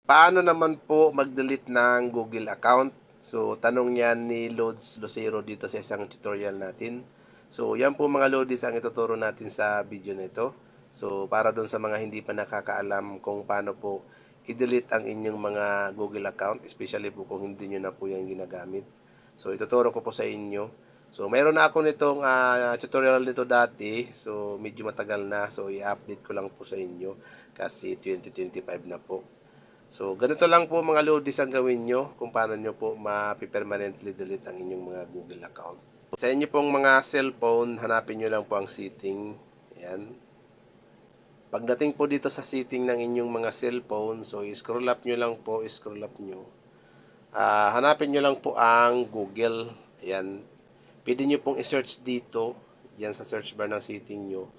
Paano naman po mag-delete ng Google account? So, tanong yan ni Lods Lucero dito sa isang tutorial natin. So, yan po mga Lodis ang ituturo natin sa video na ito. So, para dun sa mga hindi pa nakakaalam kung paano po i-delete ang inyong mga Google account, especially po kung hindi nyo na po yan ginagamit. So, ituturo ko po sa inyo. So, mayroon na ako nitong tutorial nito dati. So, medyo matagal na. So, i-update ko lang po sa inyo kasi 2025 na po. So, ganito lang po mga lodis ang gawin nyo kung paano nyo po ma-permanently delete ang inyong mga Google account. Sa inyo pong mga cellphone, hanapin nyo lang po ang setting. Ayan. Pagdating po dito sa setting ng inyong mga cellphone, so scroll up nyo lang po, scroll up nyo. Hanapin nyo lang po ang Google. Ayan. Pwede nyo pong i-search dito, yan sa search bar ng setting nyo.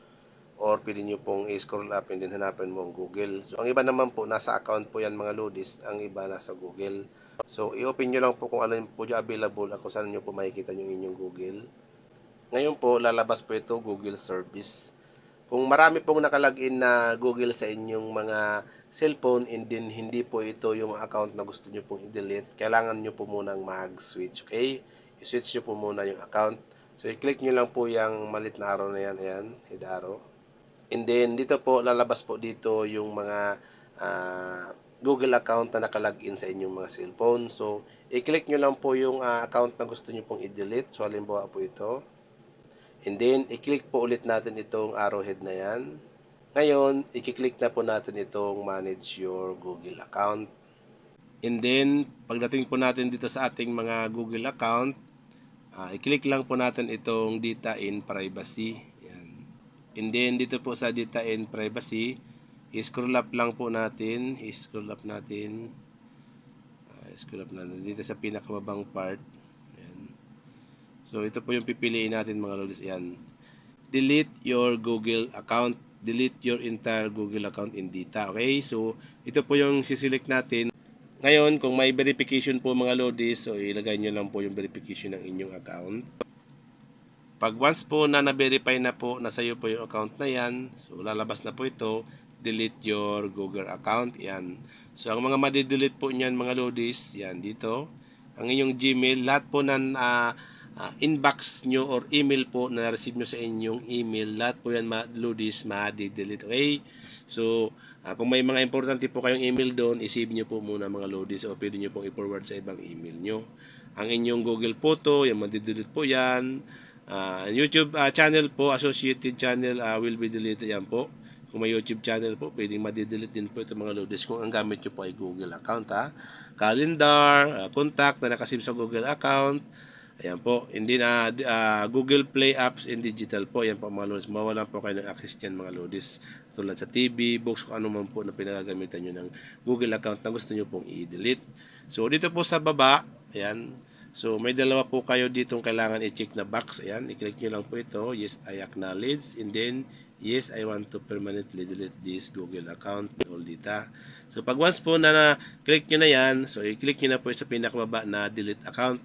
Or pwede nyo pong i-scroll up and then hanapin mo ang Google. So, ang iba naman po, nasa account po yan mga lodis. Ang iba nasa Google. So, i-open nyo lang po kung ano po dyan available at kung saan nyo po makikita yung inyong Google. Ngayon po, lalabas po ito, Google Service. Kung marami pong nakalagin na Google sa inyong mga cellphone and then hindi po ito yung account na gusto nyo pong i-delete, kailangan nyo po munang mag-switch, okay? I-switch nyo po muna yung account. So, i-click nyo lang po yung malit na arrow na yan, ayan, head arrow. And then, dito po, lalabas po dito yung mga Google account na nakalagin sa inyong mga cellphone. So, i-click nyo lang po yung account na gusto nyo pong i-delete. So, halimbawa po ito. And then, i-click po ulit natin itong arrowhead na yan. Ngayon, i-click na po natin itong manage your Google account. And then, pagdating po natin dito sa ating mga Google account, i-click lang po natin itong data in privacy. And then, dito po sa data and privacy, i-scroll up lang po natin. I-scroll up natin. Scroll up natin dito sa pinakababang part. Ayan. So, ito po yung pipiliin natin mga lodis. Ayan. Delete your Google account. Delete your entire Google account in data. Okay? So, ito po yung siselect natin. Ngayon, kung may verification po mga lodis, so ilagay nyo lang po yung verification ng inyong account. Pag once po na na-verify na po na sa'yo po yung account na yan, so lalabas na po ito, delete your Google account, yan. So ang mga madidelete po niyan mga lodis, yan dito, ang inyong Gmail, lahat po ng inbox nyo or email po na receive nyo sa inyong email, lahat po yan lodis, madidelete, okay? So kung may mga importante po kayong email doon, isave nyo po muna mga lodis o pwede nyo pong i-forward sa ibang email nyo. Ang inyong Google Photo, yung madidelete po yan. YouTube channel po, associated channel will be deleted yan po. Kung may YouTube channel po, pwedeng madidelete din po ito mga lodis kung ang gamit nyo po ay Google account calendar, contact na nakasave sa Google account. Ayan po. Hindi na Google Play apps and digital po. Ayan po mga lodis. Mawalan po kayo ng access dyan mga lodis. Tulad sa TV, books, kung ano man po na pinagagamitan nyo ng Google account na gusto nyo pong i-delete. So dito po sa baba, ayan. So, may dalawa po kayo ditong kailangan i-check na box. Ayan, i-click nyo lang po ito. Yes, I acknowledge. And then, yes, I want to permanently delete this Google account. All data. So, pag once po na click nyo na yan, so i-click nyo na po sa pinakababa na delete account.